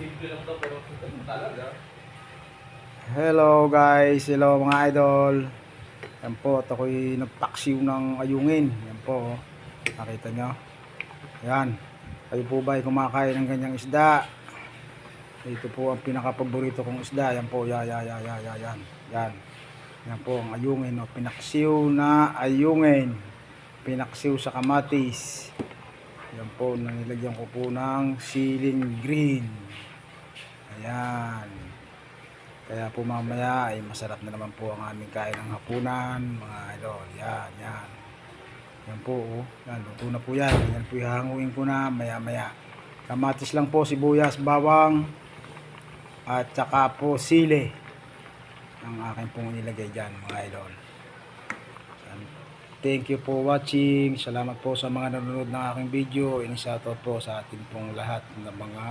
Simple lang daw pero talaga. Hello guys, hello mga idol. Yan po, at ako'y nagpaksiw ng ayungin. Yan po, oh. Nakita nyo. Yan. Kayo po ba ay kumakain ng ganyang isda? Ito po ang pinaka-paborito kong isda. Yan po, yan. Yan po ang ayungin, oh. Pinaksiw na ayungin. Pinaksiw sa kamatis. Yan po, nilagyan ko po ng siling green. Ayan. Kaya po mamaya ay masarap na naman po ang aming kain ng hapunan, mga idol. Yan. Yan po, oh. Yan, luto na po yan. Yan po ihanguin ko na maya. Kamatis lang po, sibuyas, bawang, at saka po sili. Ang akin pong nilagay dyan, mga idol. Yan. Thank you for watching. Salamat po sa mga nanonood ng aking video. In-shoutout po sa atin pong lahat ng mga